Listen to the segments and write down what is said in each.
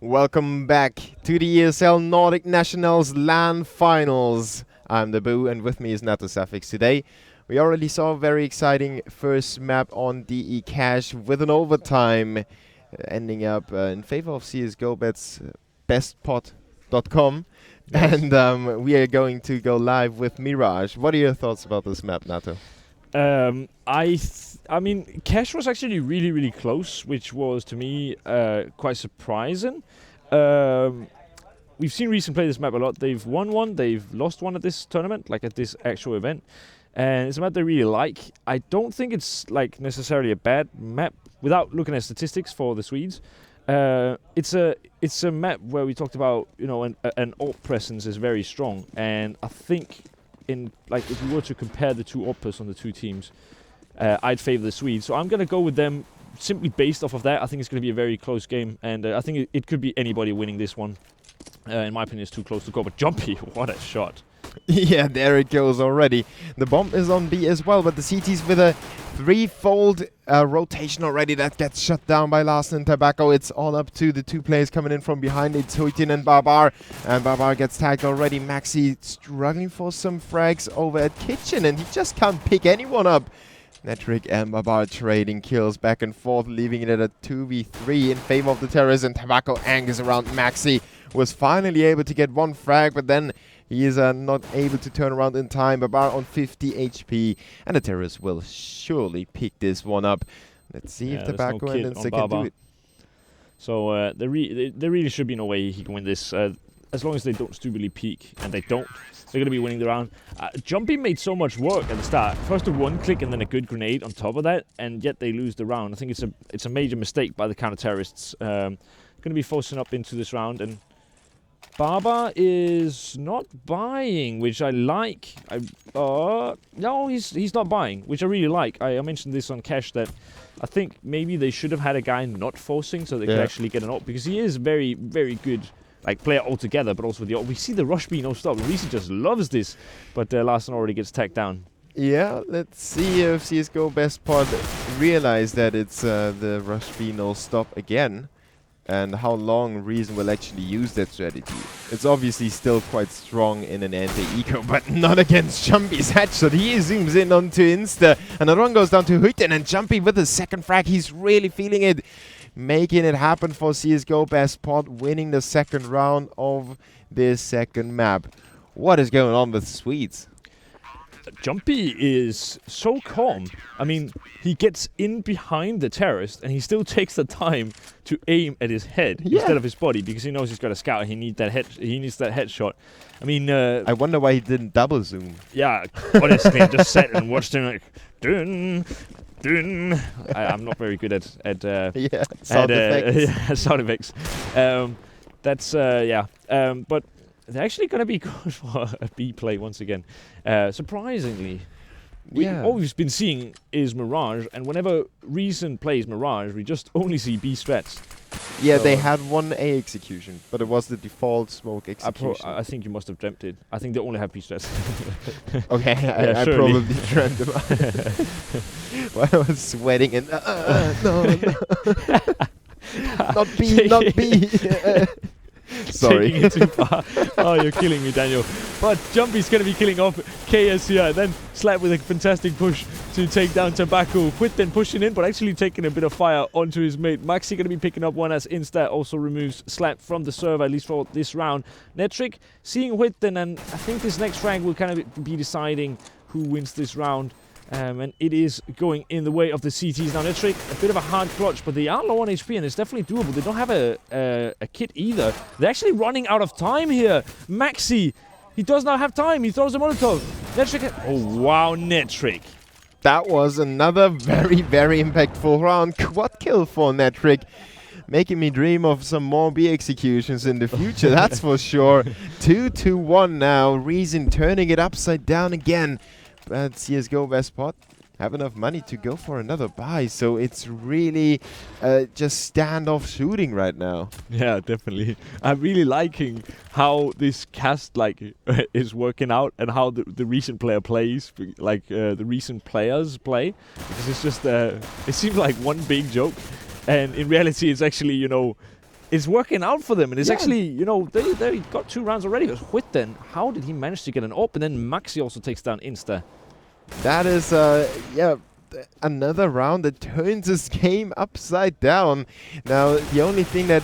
Welcome back to the ESL Nordic Nationals LAN Finals. I'm the Boo, and with me is Nato Suffix today. We already saw a very exciting first map on DE Cash with an overtime ending up in favor of CSGO Bet's bestpot.com. Yes. And we are going to go live with Mirage. What are your thoughts about this map, Nato? I mean, Cash was actually really close, which was to me quite surprising. We've seen Recent play this map a lot. They've won one, they've lost one at this tournament, like at this actual event, and it's a map they really like. I don't think it's like necessarily a bad map without looking at statistics for the Swedes. It's a map where we talked about, you know, an AWP presence is very strong, and I think if we were to compare the two AWPers on the two teams, I'd favor the Swedes. So I'm going to go with them simply based off of that. I think it's going to be a very close game, and I think it could be anybody winning this one. In my opinion, it's too close to go, but Jumpy, what a shot. Yeah, there it goes already. The bomb is on B as well, but the CT's with a threefold rotation already. That gets shut down by Larsen and Tobacco. It's all up to the two players coming in from behind. It's Huitin and Barbar. And Barbar gets tagged already. Maxi struggling for some frags over at Kitchen, and he just can't pick anyone up. Netric and Barbar trading kills back and forth, leaving it at a 2v3 in favor of the terrorists, and Tobacco angers around Maxi. Was finally able to get one frag, but then he is not able to turn around in time. Barbar on 50 HP, and the terrorists will surely pick this one up. Let's see if Tobacco and Insta can do it. So there really should be no way he can win this. As long as they don't stupidly peek, and they don't, they're going to be winning the round. Jumpy made so much work at the start. First a one click and then a good grenade on top of that, and yet they lose the round. I think it's a major mistake by the counter-terrorists. Going to be forcing up into this round, and Barbar is not buying, which I like. No, he's not buying, which I really like. I mentioned this on Cash that I think maybe they should have had a guy not forcing so they could actually get an ult, because he is very good. Like player altogether, but also with the we see the rush B no stop. Reese just loves this, but Larsen already gets tagged down. Yeah, let's see if CSGO Best Pod realize that it's the rush B no stop again, and how long Reason will actually use that strategy. It's obviously still quite strong in an anti-eco, but not against Jumpy's headshot. He zooms in onto Insta. Another one goes down to Huitin, and Jumpy with the second frag. He's really feeling it. Making it happen for CSGO Best Pod, winning the second round of this second map. What is going on with Swedes? Jumpy is so calm. I mean, he gets in behind the terrorist and he still takes the time to aim at his head instead of his body, because he knows he's got a scout and he needs that headshot. I mean, I wonder why he didn't double zoom. Yeah, honestly, I just sat and watched him like dun. I'm not very good at sound effects. Sound effects. But they're actually going to be good for a B play once again. Surprisingly, all we've been seeing is Mirage, and whenever Recent plays Mirage, we just only see B strats. Yeah, so they had one A execution, but it was the default smoke execution. I think you must have dreamt it. I think they only have B strats. Okay, I probably dreamt them out. While I was sweating and no. Not B, not B. Sorry. Taking it too far. Oh, you're killing me, Daniel. But Jumpy's going to be killing off KS here, and then Slap with a fantastic push to take down Tobacco. Quit then pushing in, but actually taking a bit of fire onto his mate. Maxi going to be picking up one as Insta also removes Slap from the server, at least for this round. Netric seeing Whitten, and I think this next rank will kind of be deciding who wins this round. And it is going in the way of the CTs now. Netric, a bit of a hard clutch, but they are low on HP and it's definitely doable. They don't have a kit either. They're actually running out of time here. Maxi, he does not have time. He throws a Molotov. Netric, oh wow, Netric. That was another very impactful round. Quad kill for Netric. Making me dream of some more B executions in the future, that's for sure. 2-1 now. Reason turning it upside down again. But CSGO Best Pod have enough money to go for another buy, so it's really just standoff shooting right now. Yeah, definitely. I'm really liking how this cast is working out, and how the recent player plays, the recent players play, because it's just it seems like one big joke, and in reality it's actually, you know, it's working out for them, and it's Yeah. actually, you know, they got 2 rounds already. But Huitten, how did he manage to get an AWP? And then Maxi also takes down Insta. That is, another round that turns this game upside down. Now, the only thing that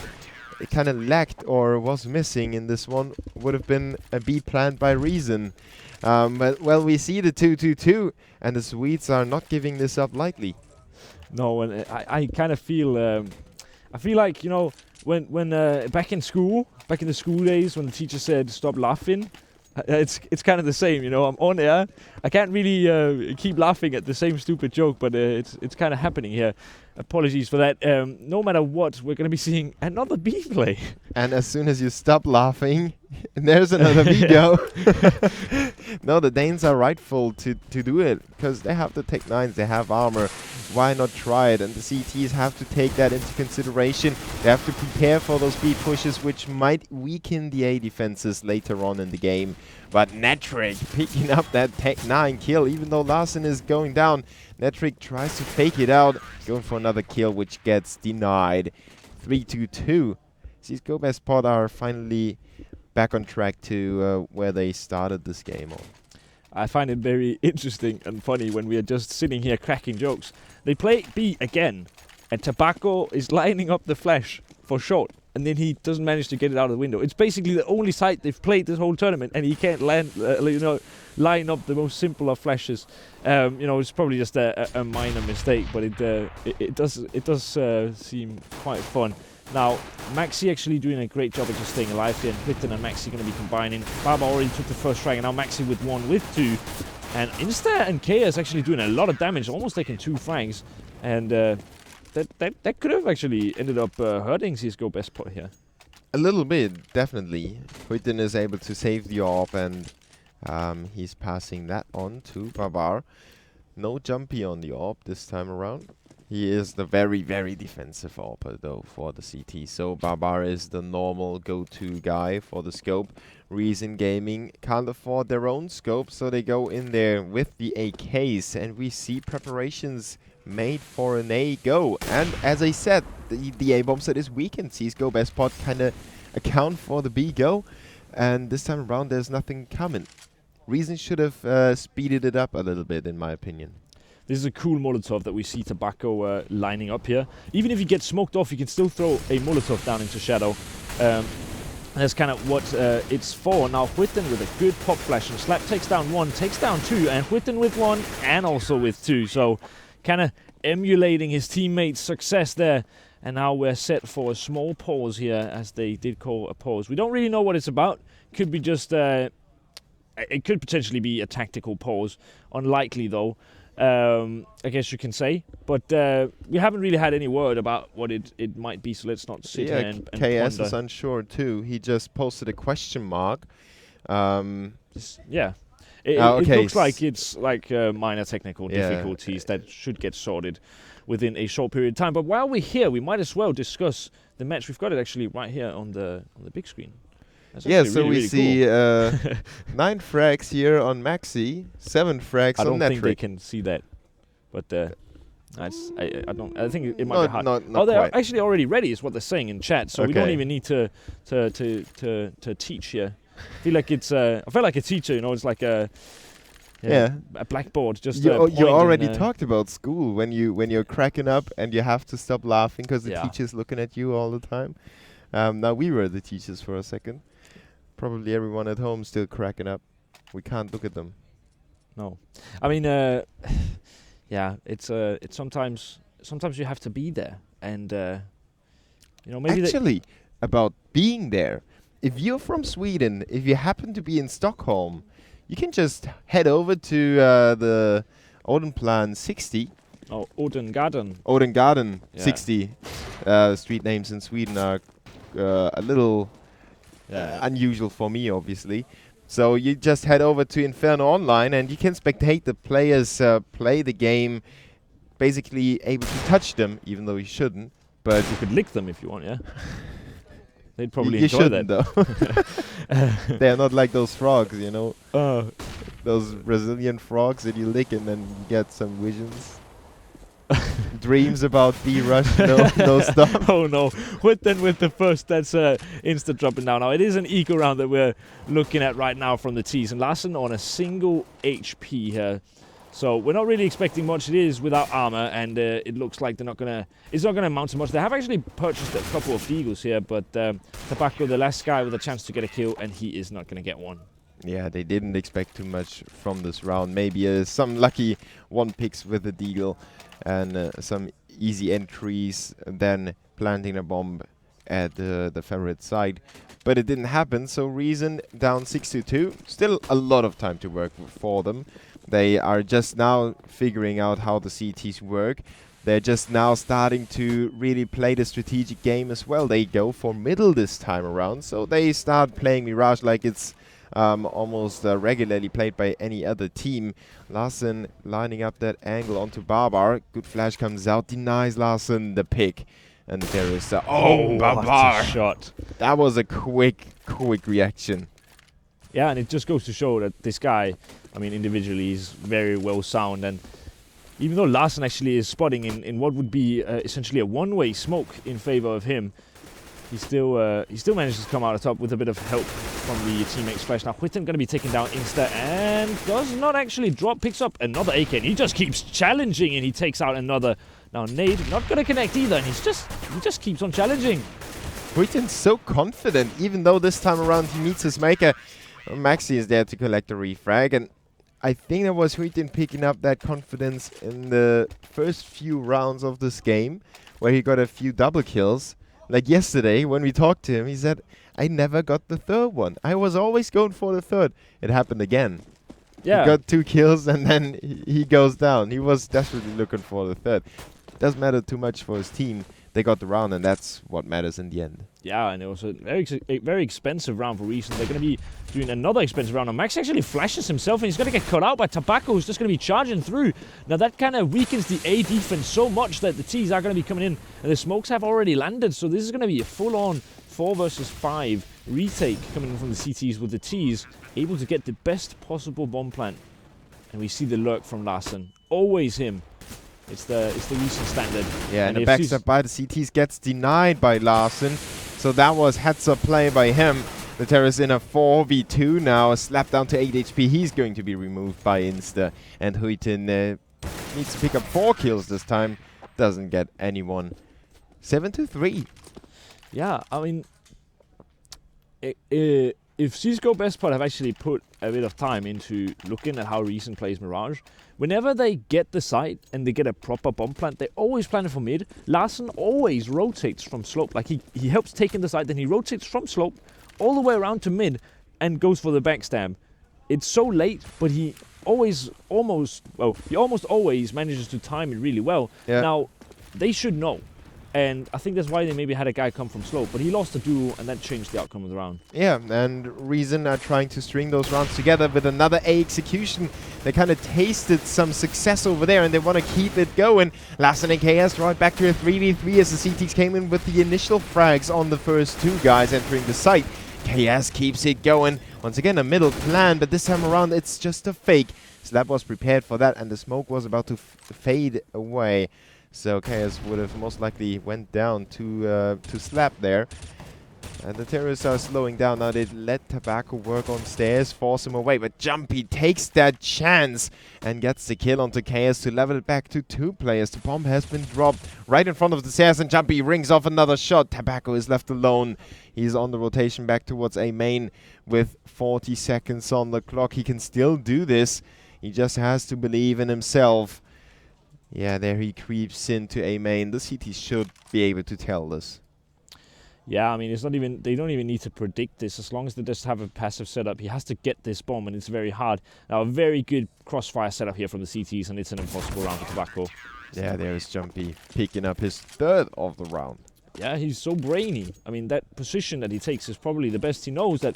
it kind of lacked or was missing in this one would have been a B planned by Reason. But, well, we see the 2-2-2, and the Swedes are not giving this up lightly. No, and I kind of feel, I feel like, you know, when back in the school days, when the teacher said stop laughing, it's kind of the same, you know. I'm on air, I can't really keep laughing at the same stupid joke, but it's kind of happening here. Apologies for that. No matter what, we're going to be seeing another B play. And as soon as you stop laughing, there's another video. No, the Danes are rightful to do it, because they have the Tech 9s, they have armor. Why not try it? And the CTs have to take that into consideration. They have to prepare for those B pushes, which might weaken the A defenses later on in the game. But Netric picking up that Tech 9 kill, even though Larsen is going down. Netric tries to fake it out, going for another kill, which gets denied. 3-2-2. CSGO Best Pod are finally back on track to where they started this game on. I find it very interesting and funny when we are just sitting here cracking jokes. They play B again, and Tobacco is lining up the flash for short, and then he doesn't manage to get it out of the window. It's basically the only site they've played this whole tournament, and he can't line up the most simple of flashes. You know, it's probably just a minor mistake, but it does seem quite fun. Now, Maxi actually doing a great job of just staying alive here, and Huitten and Maxi going to be combining. Baba already took the first frag, and now Maxi with 1, with 2. And Insta and Kea is actually doing a lot of damage, almost taking 2 frags. And that could have actually ended up hurting CSGO Best Pod here. A little bit, definitely. Huitten is able to save the AWP, and he's passing that on to Babar. No jumpy on the AWP this time around. He is the very, very defensive AWPer, though, for the CT. So Barbar is the normal go-to guy for the scope. Reason Gaming can't afford their own scope, so they go in there with the AKs. And we see preparations made for an A go. And as I said, the A bomb set is weakened. CSGO Best Pod kind of account for the B go. And this time around, there's nothing coming. Reason should have speeded it up a little bit, in my opinion. This is a cool Molotov that we see Tobacco lining up here. Even if you get smoked off, you can still throw a Molotov down into Shadow. That's kind of what it's for. Now Huitten with a good pop flash, and Slap takes down 1, takes down 2, and Huitten with 1 and also with 2. So kind of emulating his teammates' success there. And now we're set for a small pause here, as they did call a pause. We don't really know what it's about. Could be just... it could potentially be a tactical pause. Unlikely though. I guess you can say, but we haven't really had any word about what it might be, so let's not sit here and KS ponder. is unsure too. He just posted a question mark. Yeah, it looks like it's like minor technical difficulties that should get sorted within a short period of time. But while we're here, we might as well discuss the match. We've got it actually right here on the big screen. Yeah, so really, we really see cool. 9 frags here on Maxi, 7 frags on Netric. I don't think they can see that, but I don't. I think it might be hard. Not they're quite. actually already ready, is what they're saying in chat. So we don't Okay. even need to teach here. I feel like it's. I feel like a teacher. You know, it's like a blackboard. Just you already and, talked about school when you're cracking up and you have to stop laughing because the Yeah. teacher's looking at you all the time. Now we were the teachers for a second. Probably everyone at home still cracking up. We can't look at them. No, I mean, yeah, it's sometimes you have to be there, and you know, maybe Actually, about being there, if you're from Sweden, if you happen to be in Stockholm, you can just head over to the Odenplan 60. Oh, Odengarden. Odengarden Yeah. 60. Street names in Sweden are a little unusual for me, obviously. So you just head over to Inferno Online and you can spectate the players play the game, basically able to touch them, even though you shouldn't. But You could lick them if you want, yeah. They'd probably you enjoy shouldn't, that. though. They're not like those frogs, you know. Those Brazilian frogs that you lick and then you get some visions. dreams about B-Rush. No stop. Oh no, with the first, that's insta dropping down. Now it is an eco round that we're looking at right now from the T's, and Larsen on a single HP here. So we're not really expecting much. It is without armor, and it looks like it's not gonna amount to much. They have actually purchased a couple of Deagles here, but Tobacco, the last guy with a chance to get a kill, and he is not gonna get one. Yeah, they didn't expect too much from this round. Maybe some lucky one picks with the Deagle and some easy entries, then planting a bomb at the Ferret side. But it didn't happen, so Reason down 6-2. Still a lot of time to work for them. They are just now figuring out how the CTs work. They're just now starting to really play the strategic game as well. They go for middle this time around, so they start playing Mirage like it's almost regularly played by any other team. Larsen lining up that angle onto Barbar. Good flash comes out, denies Larsen the pick. And there is Barbar shot. That was a quick reaction. Yeah, and it just goes to show that this guy, I mean, individually is very well sound, and even though Larsen actually is spotting in what would be essentially a one-way smoke in favor of him, he still manages to come out on top with a bit of help from the teammates' flash. Now Whitten going to be taken down insta and does not actually drop, picks up another AK, and he just keeps challenging, and he takes out another. Now Nade not going to connect either, and he just keeps on challenging. Whitten's so confident, even though this time around he meets his maker. Maxi is there to collect a refrag, and I think that was Whitten picking up that confidence in the first few rounds of this game, where he got a few double kills. Like yesterday, when we talked to him, he said, I never got the third one. I was always going for the third. It happened again. Yeah. He got 2 kills, and then he goes down. He was desperately looking for the third. Doesn't matter too much for his team. They got the round, and that's what matters in the end. Yeah, and it was a very expensive round for Reason. They're going to be doing another expensive round. And Max actually flashes himself, and he's going to get cut out by Tobacco, who's just going to be charging through. Now, that kind of weakens the A defense so much that the T's are going to be coming in, and the smokes have already landed. So this is going to be a full-on 4 versus 5 retake coming in from the CTs, with the T's able to get the best possible bomb plant. And we see the lurk from Larsen. Always him. It's the recent standard. Yeah, and the backstep by the CTs gets denied by Larsen. So that was heads-up play by him. The Terra's in a 4v2 now, a slap down to 8 HP. He's going to be removed by Insta. And Huitin needs to pick up 4 kills this time. Doesn't get anyone. 7-3. Yeah, I mean, if Cisco Best Pot have actually put a bit of time into looking at how Reason plays Mirage, whenever they get the site and they get a proper bomb plant, they always plan it for mid. Larsen always rotates from slope. Like he helps taking the site, then he rotates from slope all the way around to mid and goes for the backstab. It's so late, but he almost always manages to time it really well. Yeah. Now, they should know. And I think that's why they maybe had a guy come from slope, but he lost the duel, and that changed the outcome of the round. Yeah, and Reason are trying to string those rounds together with another A execution. They kind of tasted some success over there, and they want to keep it going. Larsen and KS right back to a 3v3 as the CTs came in with the initial frags on the first 2 guys entering the site. KS keeps it going. Once again, a middle plan, but this time around, it's just a fake. Slap was prepared for that, and the smoke was about to fade away. So KS would have most likely went down to Slap there. And the terrorists are slowing down now. They let Tobacco work on stairs, force him away. But Jumpy takes that chance and gets the kill onto KS to level it back to 2 players. The bomb has been dropped right in front of the stairs, and Jumpy rings off another shot. Tobacco is left alone. He's on the rotation back towards A main with 40 seconds on the clock. He can still do this. He just has to believe in himself. Yeah, there he creeps into A main. The CT should be able to tell this. Yeah, I mean, it's not even, they don't even need to predict this. As long as they just have a passive setup, he has to get this bomb, and it's very hard. Now, a very good crossfire setup here from the CTs, and it's an impossible round for Tobacco. Yeah, there is Jumpy picking up his 3rd of the round. Yeah, he's so brainy. I mean, that position that he takes is probably the best. He knows that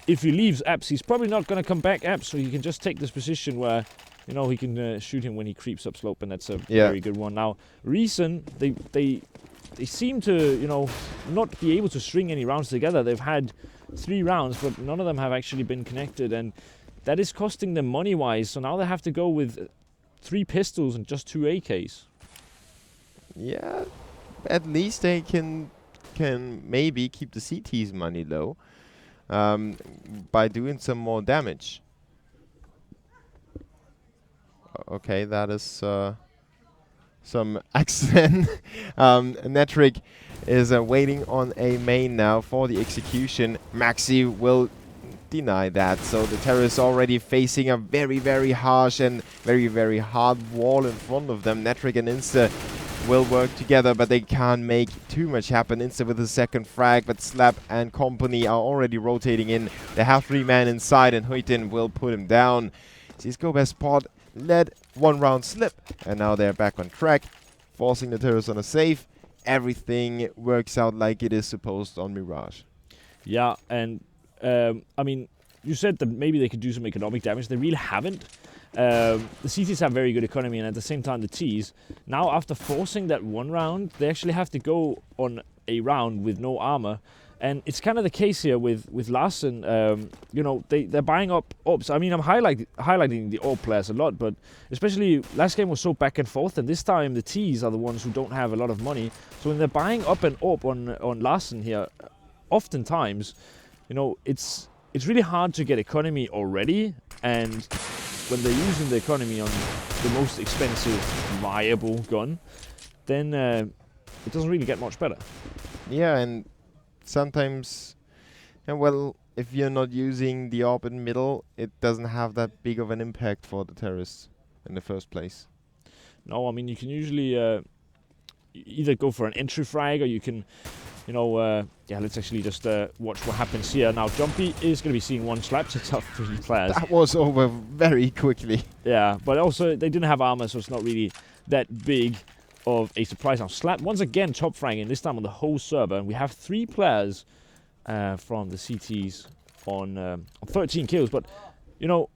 if he leaves Apps, he's probably not going to come back Apps, so he can just take this position where, you know, he can shoot him when he creeps up slope, and that's a very good one. Now, Reason, they seem to, you know, not be able to string any rounds together. They've had 3 rounds, but none of them have actually been connected, and that is costing them money-wise. So now they have to go with 3 pistols and just 2 AKs. Yeah, at least they can maybe keep the CT's money low by doing some more damage. Okay, that is some accent. Netric is waiting on a main now for the execution. Maxi will deny that, so the terrorists already facing a very, very harsh and very, very hard wall in front of them. Netric and Insta will work together, but they can't make too much happen. Insta with the second frag, but Slap and company are already rotating in. They have 3 men inside, and Huitin will put him down. Cisco best spot let one round slip, and now they're back on track, forcing the terrorists on a save. Everything works out like it is supposed on Mirage. Yeah, and I mean, you said that maybe they could do some economic damage. They really haven't. The CTs have very good economy, and at the same time the Ts. Now, after forcing that one round, they actually have to go on a round with no armor. And it's kind of the case here with Larsen. You know, they're buying up orbs. I mean, I'm highlighting the orb players a lot, but especially last game was so back and forth, and this time the Ts are the ones who don't have a lot of money. So when they're buying up an orb on Larsen here, oftentimes, you know, it's really hard to get economy already, and when they're using the economy on the most expensive viable gun, then it doesn't really get much better. Yeah, and sometimes, and well, if you're not using the orb in middle, it doesn't have that big of an impact for the terrorists in the first place. No, I mean, you can usually either go for an entry frag, or you can, you know, yeah, let's actually just watch what happens here. Now, Jumpy is going to be seeing one slap, takes out 3 players. That was over very quickly. Yeah, but also they didn't have armor, so it's not really that big of a surprise. Now, Slap once again top fragging, this time on the whole server, and we have 3 players from the CTs on 13 kills. But you know,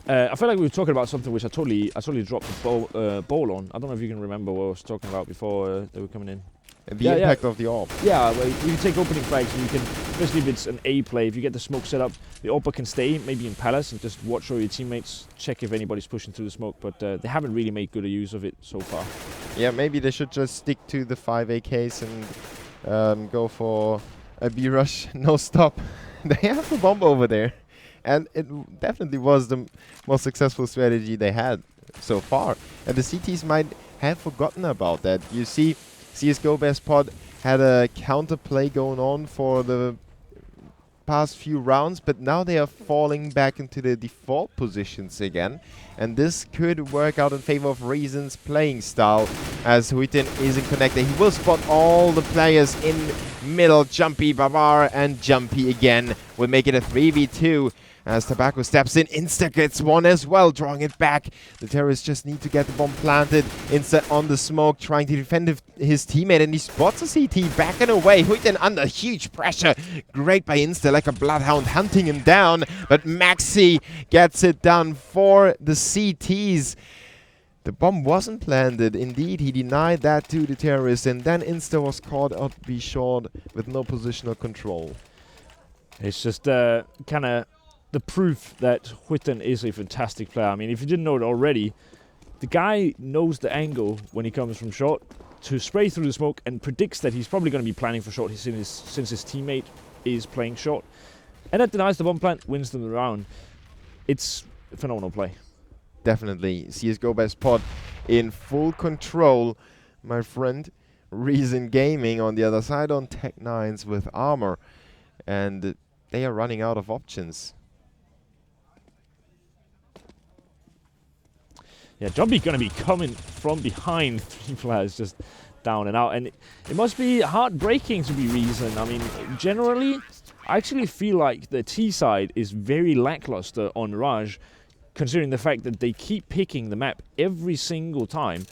I feel like we were talking about something which I totally dropped the ball on. I don't know if you can remember what I was talking about before they were coming in. The impact of the orb. Yeah, well, you can take opening frags, and you can, especially if it's an A play, if you get the smoke set up, the AWP can stay maybe in Palace and just watch all your teammates, check if anybody's pushing through the smoke, but they haven't really made good use of it so far. Yeah, maybe they should just stick to the 5 AKs and go for a B rush, no stop. They have a bomb over there, and it definitely was the most successful strategy they had so far. And the CTs might have forgotten about that. You see, CSGO Best Pod had a counterplay going on for the past few rounds, but now they are falling back into the default positions again, and this could work out in favor of Reason's playing style, as Huitin isn't connected. He will spot all the players in middle. Jumpy, Babar, and Jumpy again will make it a 3v2. As Tobacco steps in, Insta gets one as well, drawing it back. The terrorists just need to get the bomb planted. Insta on the smoke, trying to defend his teammate, and he spots a CT backing away. Huitin under huge pressure. Great by Insta, like a bloodhound, hunting him down. But Maxi gets it done for the CTs. The bomb wasn't planted. Indeed, he denied that to the terrorists, and then Insta was caught out be short with no positional control. It's just kind of the proof that Huitin is a fantastic player. I mean, if you didn't know it already, the guy knows the angle when he comes from short to spray through the smoke, and predicts that he's probably going to be planning for short since his teammate is playing short. And that denies the bomb plant, wins them the round. It's a phenomenal play. Definitely. CSGO Best Pod in full control, my friend. Reason Gaming on the other side on Tech 9s with armor. And they are running out of options. Yeah, Jumpy going to be coming from behind, 3 players just down and out. And it must be heartbreaking to be Reason. I mean, generally, I actually feel like the T side is very lackluster on Mirage, considering the fact that they keep picking the map every single time,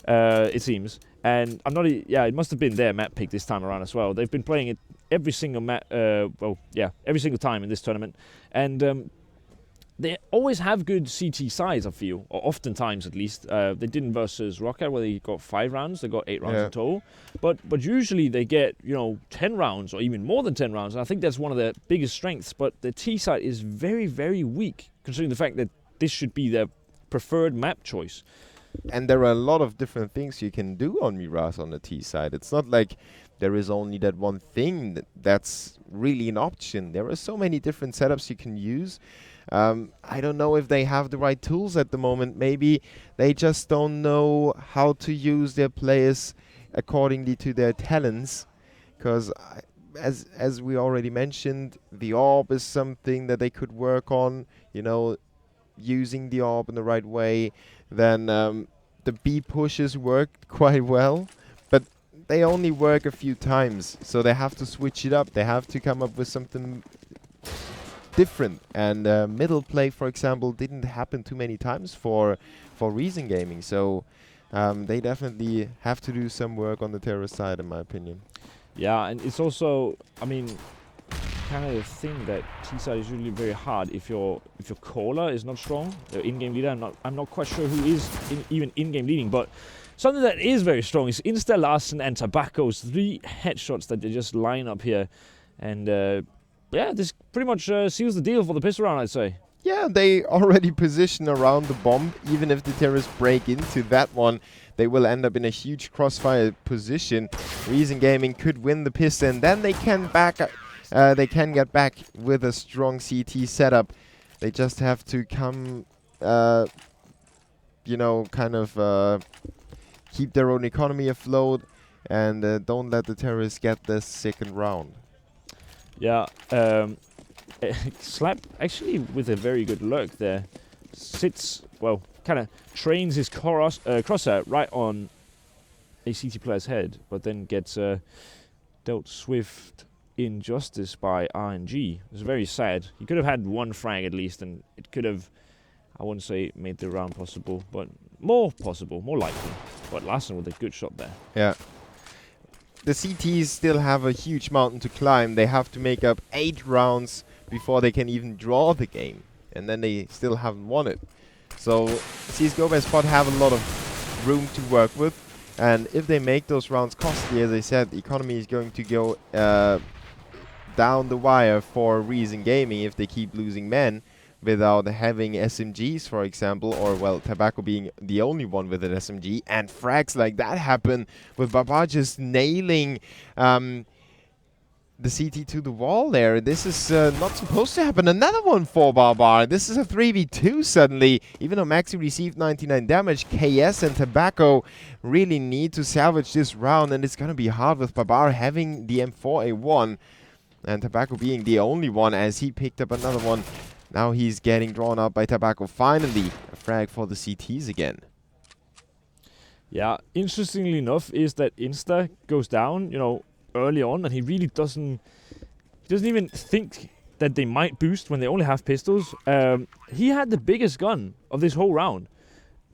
it seems. And I'm not, yeah, it must have been their map pick this time around as well. They've been playing it every single map, well, yeah, every single time in this tournament. And they always have good CT sides, I feel, or oftentimes at least. They didn't versus Rocket, where they got 5 rounds. They got 8 rounds in total. But usually they get, you know, 10 rounds or even more than 10 rounds. And I think that's one of their biggest strengths. But the T side is very, very weak, considering the fact that this should be their preferred map choice. And there are a lot of different things you can do on Mirage on the T side. It's not like there is only that one thing that's really an option. There are so many different setups you can use. I don't know if they have the right tools at the moment. Maybe they just don't know how to use their players accordingly to their talents. Because as we already mentioned, the orb is something that they could work on, you know, using the orb in the right way. Then the B pushes worked quite well, but they only work a few times, so they have to switch it up. They have to come up with something different. And middle play, for example, didn't happen too many times for Reason Gaming, so they definitely have to do some work on the terrorist side, in my opinion. Yeah, and it's also, I mean, kind of a thing that T-side is usually very hard if your caller is not strong, the in-game leader. I'm not quite sure who is even in-game leading, but something that is very strong is Insta, Larsen, and Tobacco's 3 headshots that they just line up here, and yeah, this pretty much seals the deal for the pistol round, I'd say. Yeah, they already position around the bomb. Even if the terrorists break into that one, they will end up in a huge crossfire position. Reason Gaming could win the pistol, and then they can get back with a strong CT setup. They just have to come, you know, kind of keep their own economy afloat, and don't let the terrorists get the second round. Yeah, Slap actually with a very good lurk there. Sits, well, kind of trains his crosshair right on a CT player's head, but then gets dealt swift injustice by RNG. It's very sad. He could have had one frag at least, and it could have, I wouldn't say made the round possible, but more possible, more likely. But Larsen with a good shot there. Yeah. The CTs still have a huge mountain to climb. They have to make up 8 rounds before they can even draw the game. And then they still haven't won it. So CSGO by Spot have a lot of room to work with. And if they make those rounds costly, as I said, the economy is going to go down the wire for Reason Gaming if they keep losing men without having SMGs, for example, or, well, Tobacco being the only one with an SMG, and frags like that happen with Baba just nailing the CT to the wall there. This is not supposed to happen. Another one for Barbar. This is a 3v2 suddenly. Even though Maxi received 99 damage, KS and Tobacco really need to salvage this round, and it's going to be hard with Barbar having the M4A1 and Tobacco being the only one as he picked up another one. Now he's getting drawn out by Tobacco. Finally, a frag for the CTs again. Yeah, interestingly enough is that Insta goes down, you know, early on, and he really doesn't even think that they might boost when they only have pistols. He had the biggest gun of this whole round.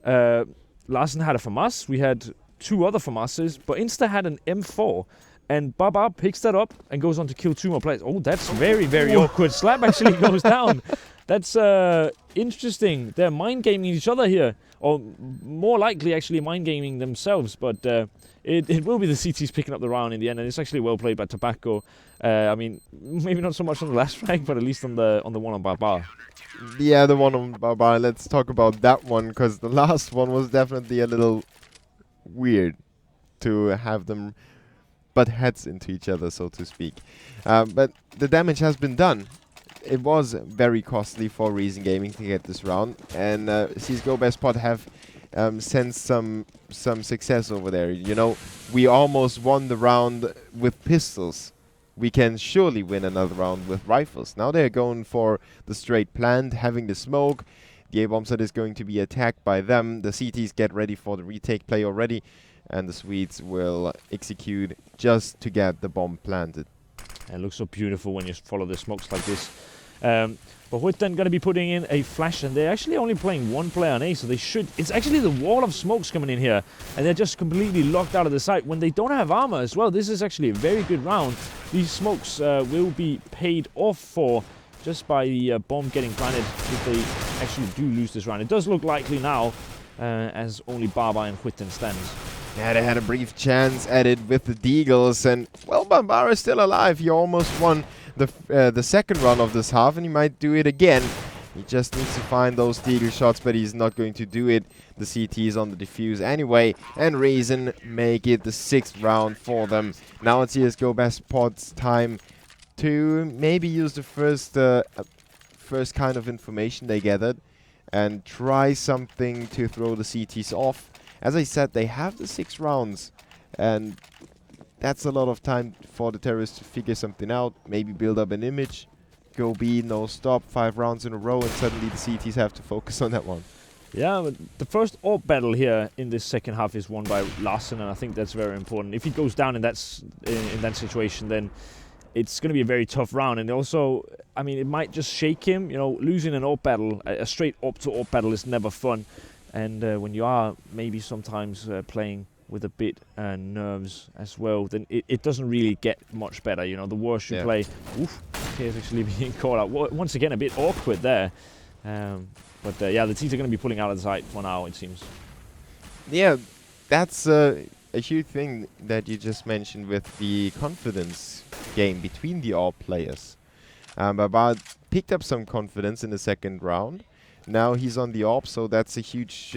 Larsen had a FAMAS. We had 2 other FAMASes, but Insta had an M4. And Baba picks that up and goes on to kill 2 more players. Oh, that's very, very awkward. Slap actually goes down. That's interesting. They're mind gaming each other here. Or more likely actually mind gaming themselves. But it will be the CTs picking up the round in the end. And it's actually well played by Tobacco. I mean, maybe not so much on the last frag, but at least on the one on Baba. Yeah, the one on Baba. Let's talk about that one, because the last one was definitely a little weird to have them butt heads into each other, so to speak. But the damage has been done. It was very costly for Reason Gaming to get this round, and CSGO by Spot have sensed some success over there. You know, we almost won the round with pistols. We can surely win another round with rifles. Now they're going for the straight plant, having the smoke. The A-bomb set is going to be attacked by them. The CTs get ready for the retake play already, and the Swedes will execute just to get the bomb planted. And it looks so beautiful when you follow the smokes like this. But we're then going to be putting in a flash, and they're actually only playing 1 player on A, so they should... It's actually the wall of smokes coming in here, and they're just completely locked out of the site when they don't have armor as well. This is actually a very good round. These smokes will be paid off for just by the bomb getting planted if they actually do lose this round. It does look likely now, as only Baba and Whitten stands. Yeah, they had a brief chance at it with the Deagles, and, well, Bambara is still alive. He almost won the second run of this half, and he might do it again. He just needs to find those deagle shots, but he's not going to do it. The CT is on the defuse anyway, and Reason make it the 6th round for them. Now it's CSGO Best Pod's time to maybe use the first kind of information they gathered and try something to throw the CTs off. As I said, they have the 6 rounds, and that's a lot of time for the terrorists to figure something out, maybe build up an image, go B, no stop, 5 rounds in a row, and suddenly the CTs have to focus on that one. Yeah, but the first AWP battle here in this second half is won by Larsen, and I think that's very important. If he goes down in that situation, then it's going to be a very tough round. And also, I mean, it might just shake him. You know, losing an AWP battle, a straight AWP to AWP battle is never fun. And when you are maybe sometimes playing with a bit nerves as well, then it doesn't really get much better. You know, the worse you play. Oof, okay, it's actually being caught out. Once again, a bit awkward there. But yeah, the teams are going to be pulling out of the site for now, it seems. Yeah, that's a huge thing that you just mentioned with the confidence game between the AWP players. Babad picked up some confidence in the second round. Now he's on the AWP, so that's a huge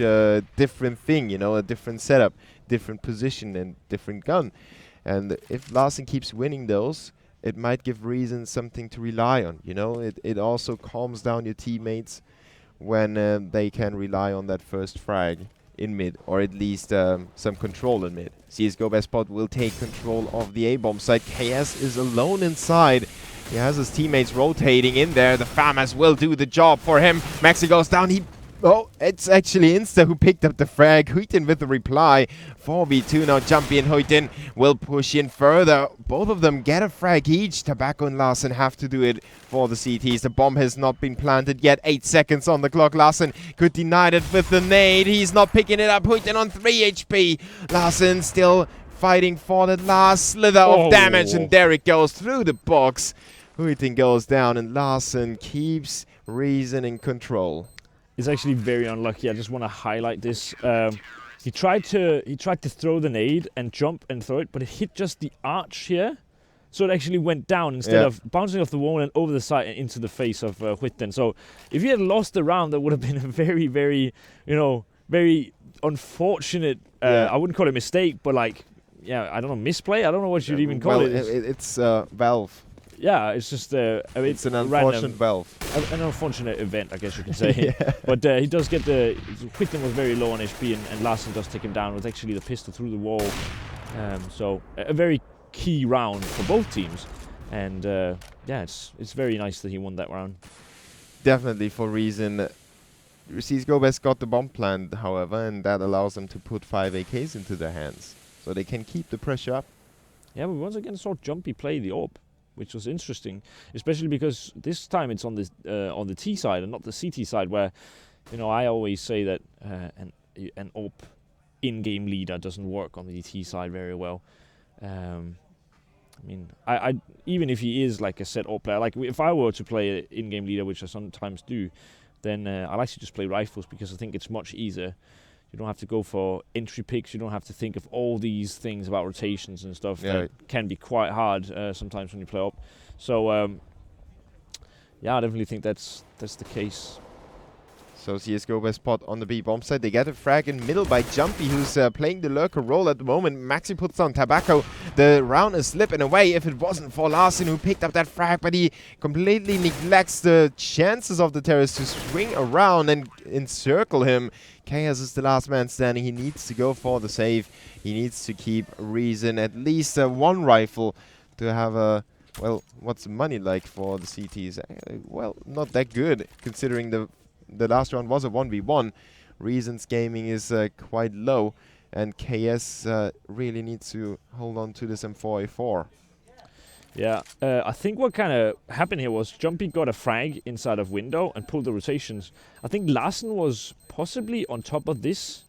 different thing, you know, a different setup, different position and different gun. And if Larsen keeps winning those, it might give Reason something to rely on, you know. It also calms down your teammates when they can rely on that first frag in mid, or at least some control in mid. CSGO Best Pod will take control of the A-bomb side. KS is alone inside. He has his teammates rotating in there. The FAMAS will do the job for him. Maxi goes down. Oh, it's actually Insta who picked up the frag. Huitin with the reply. 4v2 now. Jumpy and Huitin will push in further. Both of them get a frag each. Tobacco and Larsen have to do it for the CTs. The bomb has not been planted yet. 8 seconds on the clock. Larsen could deny it with the nade. He's not picking it up. Huitin on 3 HP. Larsen still fighting for the last slither of damage. And there it goes through the box. Huitin goes down and Larsen keeps Reason in control. It's actually very unlucky. I just want to highlight this. He tried to throw the nade and jump and throw it, but it hit just the arch here. So it actually went down instead of bouncing off the wall and over the side and into the face of Huitin. So if he had lost the round, that would have been a very, very, you know, very unfortunate, I wouldn't call it a mistake, but like, yeah, I don't know, misplay? I don't know what you'd even call it. It's Valve. Yeah, it's just it's an unfortunate Valve. An unfortunate event, I guess you can say. But he does get the... Huitin was very low on HP, and Larsen does take him down with actually the pistol through the wall. So a very key round for both teams. And yeah, it's very nice that he won that round. Definitely for Reason. CSGO Best got the bomb planned, however, and that allows them to put 5 AKs into their hands. So they can keep the pressure up. Yeah, but once again saw Jumpy play the AWP, which was interesting, especially because this time it's on the T side and not the CT side, where, you know, I always say that an AWP in-game leader doesn't work on the T side very well. I mean, I even if he is like a set AWP player, like if I were to play an in-game leader, which I sometimes do, then I like to just play rifles because I think it's much easier. You don't have to go for entry picks. You don't have to think of all these things about rotations and stuff that can be quite hard sometimes when you play up. So yeah, I definitely think that's the case. So CSGO Best Pod on the B bomb side. They get a frag in middle by Jumpy, who's playing the lurker role at the moment. Maxi puts down Tobacco. The round is slipping away if it wasn't for Larsen, who picked up that frag, but he completely neglects the chances of the terrorists to swing around and encircle him. Chaos is the last man standing. He needs to go for the save. He needs to keep Reason at least one rifle to have a... Well, what's the money like for the CTs? Well, not that good, considering the last round was a 1v1. Reason's gaming is quite low, and KS really needs to hold on to this M4A4. Yeah, I think what kind of happened here was Jumpy got a frag inside of window and pulled the rotations. I think Larsen was possibly on top of this,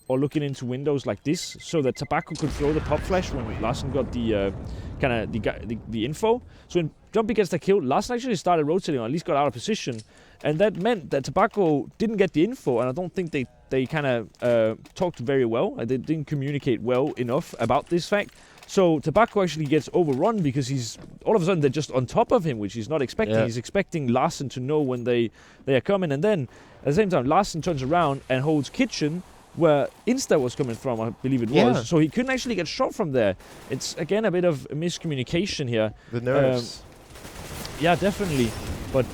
or looking into windows like this, so that Tobacco could throw the pop flash when Larsen got the the info. So when Jumpy gets the kill, Larsen actually started rotating, or at least got out of position, and that meant that Tobacco didn't get the info, and I don't think they kind of talked very well. They didn't communicate well enough about this fact. So Tobacco actually gets overrun because he's all of a sudden they're just on top of him, which he's not expecting. Yeah. He's expecting Larsen to know when they are coming, and then at the same time Larsen turns around and holds Kitchen where Insta was coming from, I believe it was. Yeah. So he couldn't actually get shot from there. It's again a bit of miscommunication here. The nerves. Yeah, definitely. But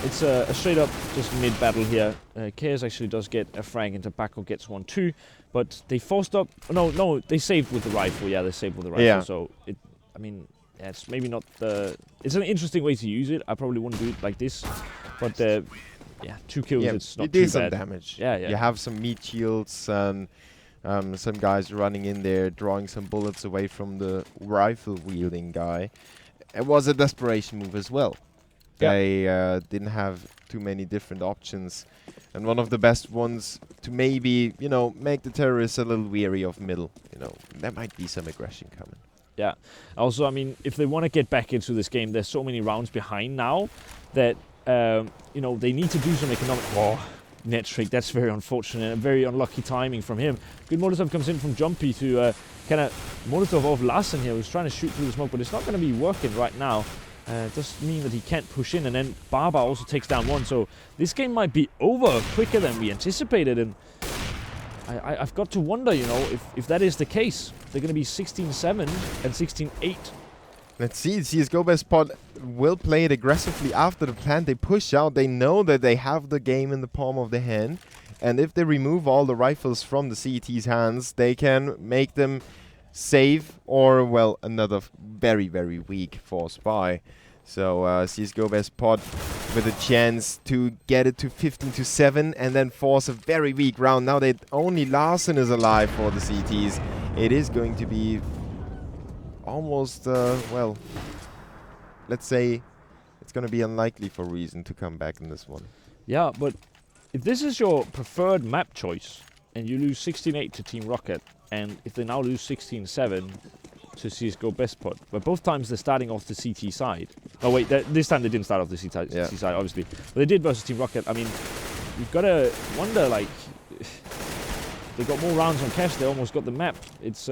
it's a straight up just mid battle here. Chaos actually does get a frag and Tobacco gets one too. But they forced up. No, they saved with the rifle. Yeah, they saved with the rifle. Yeah. So it's maybe not the. It's an interesting way to use it. I probably wouldn't do it like this. But 2 kills. Yeah, It's you not do too some bad. damage. Yeah. You have some meat shields and some guys running in there, drawing some bullets away from the rifle-wielding guy. It was a desperation move as well. Yeah. They didn't have too many different options. And one of the best ones to maybe, make the terrorists a little weary of middle. There might be some aggression coming. Yeah. Also, I mean, if they want to get back into this game, there's so many rounds behind now that, they need to do some economic... Oh, net trick. That's very unfortunate and very unlucky timing from him. Good Molotov comes in from Jumpy to kind of Molotov off Larsen here, who's trying to shoot through the smoke, but it's not going to be working right now. It does mean that he can't push in, and then Barba also takes down one. So this game might be over quicker than we anticipated, and I've got to wonder, if that is the case. They're going to be 16-7 and 16-8. Let's see. CSGO Best Pod will play it aggressively after the plant. They push out. They know that they have the game in the palm of their hand. And if they remove all the rifles from the CET's hands, they can make them save or, well, another very, very weak force buy. So CSGO Best Pod with a chance to get it to 15-7 and then force a very weak round. Now that only Larsen is alive for the CTs, it is going to be almost, let's say it's going to be unlikely for Reason to come back in this one. Yeah, but if this is your preferred map choice and you lose 16-8 to Team Rocket, and if they now lose 16-7 to CSGO Best Pod, but both times they're starting off the CT side. Oh wait, this time they didn't start off the CT side, obviously. But they did versus Team Rocket. I mean, you've got to wonder, like, they got more rounds on cash, they almost got the map. It's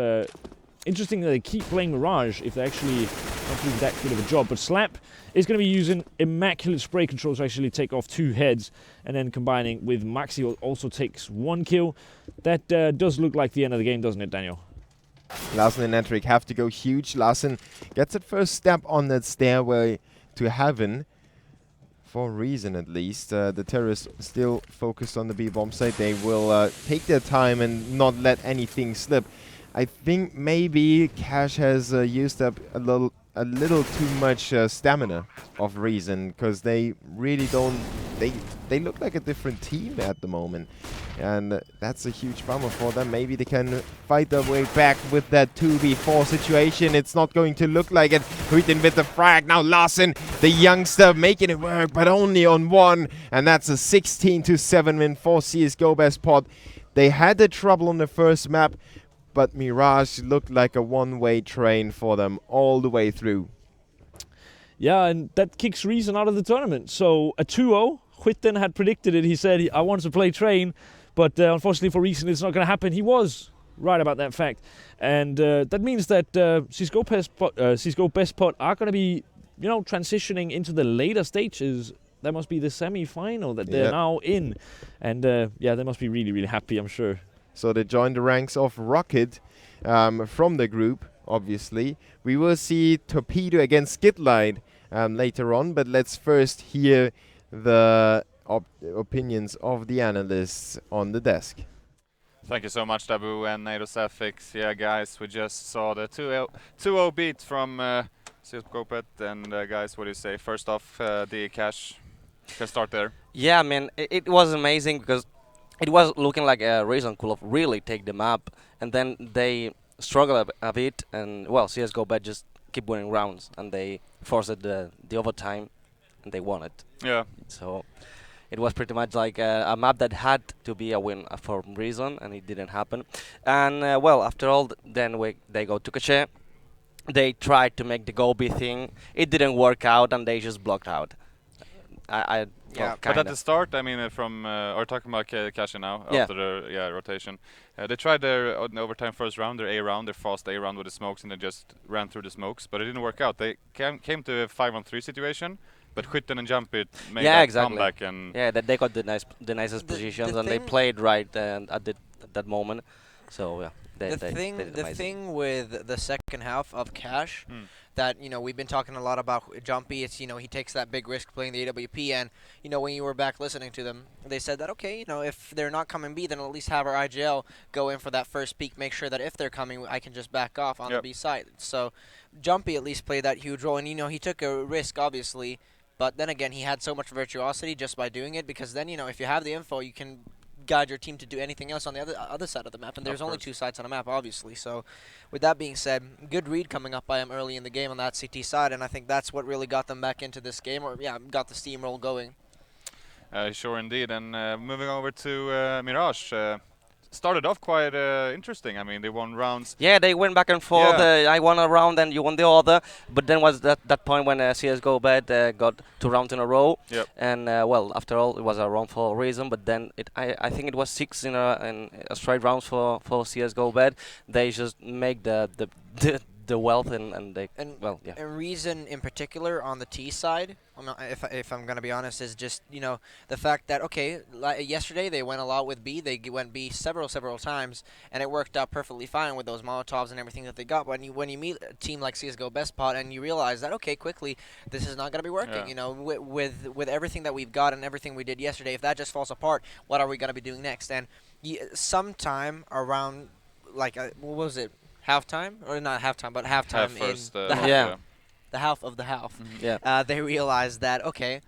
interesting that they keep playing Mirage if they're actually not doing that good of a job. But Slap is going to be using immaculate spray control to actually take off 2 heads, and then combining with Maxi, who also takes 1 kill. That does look like the end of the game, doesn't it, Daniel? Larsen and Netric have to go huge. Larsen gets a first step on that stairway to heaven. For a reason, at least. The terrorists still focused on the B-bomb site. They will take their time and not let anything slip. I think maybe Cash has used up a little too much stamina of Reason, because they really don't. They look like a different team at the moment, and that's a huge bummer for them. Maybe they can fight their way back with that 2v4 situation. It's not going to look like it. Huitin with the frag. Now Larsen, the youngster, making it work, but only on 1, and that's a 16-7 win for CSGO Best Pod. They had the trouble on the first map, but Mirage looked like a one-way train for them all the way through. Yeah, and that kicks Reason out of the tournament. So a 2-0. Huitin had predicted it. He said, I want to play train, but unfortunately for Reason, it's not going to happen. He was right about that fact. And that means that CSGO Best Pod are going to be, transitioning into the later stages. That must be the semi-final that they're now in. And they must be really, really happy, I'm sure. So they joined the ranks of Rocket from the group, obviously. We will see Torpedo against Skidlight later on, but let's first hear the opinions of the analysts on the desk. Thank you so much, Dabu and Nadosafix. Yeah, guys, we just saw the 2-0 beat from CSGO. And guys, what do you say? First off, the Cash, can start there. Yeah, I mean, it was amazing because it was looking like Reason could have really take the map, and then they struggled a bit, and well, CSGO just keep winning rounds, and they forced the overtime, and they won it. Yeah. So it was pretty much like a map that had to be a win for Reason, and it didn't happen. And well, after all, then they go to Cache. They tried to make the go B thing. It didn't work out, and they just blocked out. well, But at kinda. the start, I mean, or talking about Kashi now, Yeah. after the rotation, they tried their overtime first round, their A round, their fast A round with the smokes, and they just ran through the smokes, but it didn't work out. They came to a 5-on-3 situation, but Skytten and Jumpy made Yeah, that exactly. comeback, and Yeah, that they got the nicest The positions, and they thing- played right at that moment. So yeah, they the they thing did the amazing. thing with the second half of Cash Hmm. that we've been talking a lot about Jumpy. It's he takes that big risk playing the AWP, and when you were back listening to them, they said that okay, if they're not coming B, then at least have our IGL go in for that first peak, make sure that if they're coming, I can just back off on the Yep. B side. So Jumpy at least played that huge role, and he took a risk obviously, but then again he had so much virtuosity just by doing it, because then if you have the info, you can guide your team to do anything else on the other side of the map, and there's only course. 2 sides on a map, obviously. So, with that being said, good read coming up by him early in the game on that CT side, and I think that's what really got them back into this game, or got the steamroll going. Sure indeed. And moving over to Mirage, started off quite interesting. I mean, they won rounds. Yeah, they went back and forth. Yeah. I won a round and you won the other. But then was that point when CS:GO Bad got 2 rounds in a row. Yep. And well, after all, it was a round for a reason. But then I think it was 6 in a straight rounds for CS:GO Bad. They just make the wealth and they well yeah. A reason in particular on the T side, if I'm gonna be honest, is just the fact that okay, yesterday they went a lot with B. They went B several times, and it worked out perfectly fine with those Molotovs and everything that they got. But when you meet a team like CS:GO Best Pot, and you realize that okay, quickly this is not gonna be working. Yeah. With everything that we've got and everything we did yesterday, if that just falls apart, what are we gonna be doing next? And sometime around what was it? Halftime, or not halftime, but halftime Half first, in the half, Yeah. the half of the half. Yeah. They realized that okay,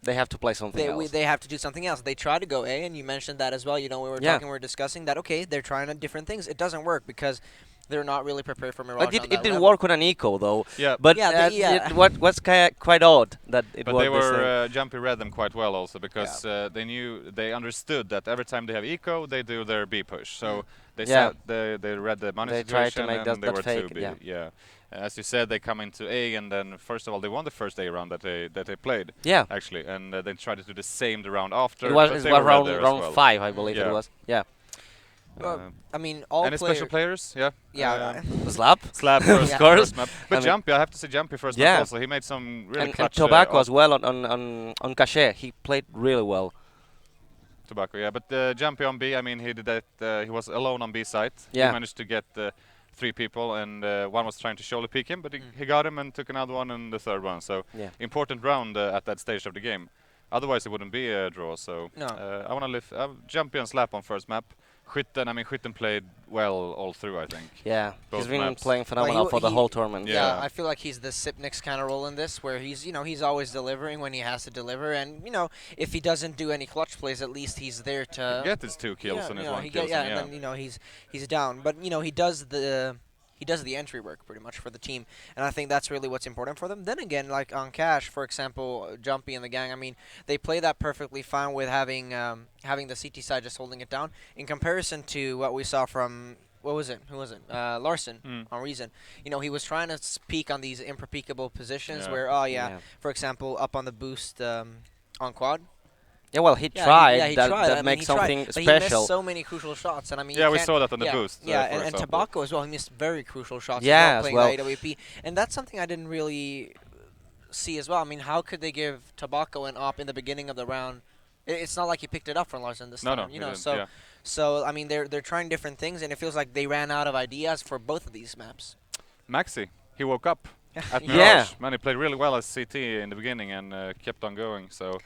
They have to play something else. they have to do something else. They try to go A, and you mentioned that as well. We were Yeah. talking, we were discussing that okay, they're trying different things. It doesn't work because they're not really prepared for Mirage. But on it that didn't level. work on an eco though. Yeah. But Yeah, yeah. what's quite odd that it But worked they the same. were Jumpy read them quite well also, because they understood that every time they have eco, they do their B push. So they Yeah. they read the money They tried situation to make and that were fake, too B. yeah. Yeah. As you said, they come into A, and then first of all they won the first A round that they played Yeah. actually, and they tried to do the same the round after. It was, but it they was were read round there as round well. 5, I believe Yeah. it was. Yeah. Well, Uh, I mean, all any special players. players? Yeah. Slap. Slab first, Yeah. first map. But I mean- Jumpy, I have to say Jumpy first Yeah. map also. He made some really And clutch. Tobacco off as well on Cachet. He played really well. Tobacco, yeah. But Jumpy on B, I mean, he did that. He was alone on B site. Yeah. He managed to get 3 people, and one was trying to shoulder peek him, but he got him and took another one and the third one. So Yeah. important round at that stage of the game. Otherwise, it wouldn't be a draw. So No. I want to lift Jumpy and Slap on first map. Skytten played well all through, I think. Yeah. Both He's been maps. playing phenomenal for the he- whole tournament. Yeah. I feel like he's the Sipnix kind of role in this, where he's always delivering when he has to deliver, and if he doesn't do any clutch plays, at least he's there to He get his 2 kills and his 1 he kill. and then he's down, but he does the entry work pretty much for the team, and I think that's really what's important for them. Then again, like on Cash, for example, Jumpy and the gang, I mean, they play that perfectly fine with having the CT side just holding it down, in comparison to what we saw from Who was it? Larson on Reason. He was trying to peak on these impeccable positions Yeah. where, for example, up on the boost on quad. Yeah, well, he Yeah, tried. he that tried. that I mean, makes he tried, something but he special. missed so many crucial shots, and I mean, Yeah, you we can't- saw that on the yeah, boost, Yeah, for and example. Tobacco as well. He missed very crucial shots. Yeah, as as well, playing well. the AWP, and that's something I didn't really see as well. I mean, how could they give Tobacco an op in the beginning of the round? It's not like he picked it up from Larson this No, time. no, you know, he didn't, so yeah. so I mean, they're trying different things, and it feels like they ran out of ideas for both of these maps. Maxi, he woke up at Yeah. Mirage. Man, he played really well as CT in the beginning and kept on going. So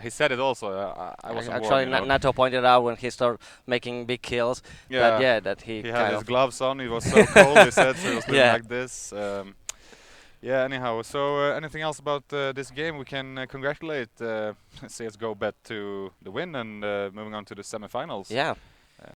he said it also. I wasn't Actually, warned, Nato pointed out when he started making big kills. That he He kind had his of gloves on. He was so cold. He said so. He was doing Yeah. like this. Yeah. Anyhow, so anything else about this game? We can congratulate CS:GO Bet to the win and moving on to the semifinals. yeah.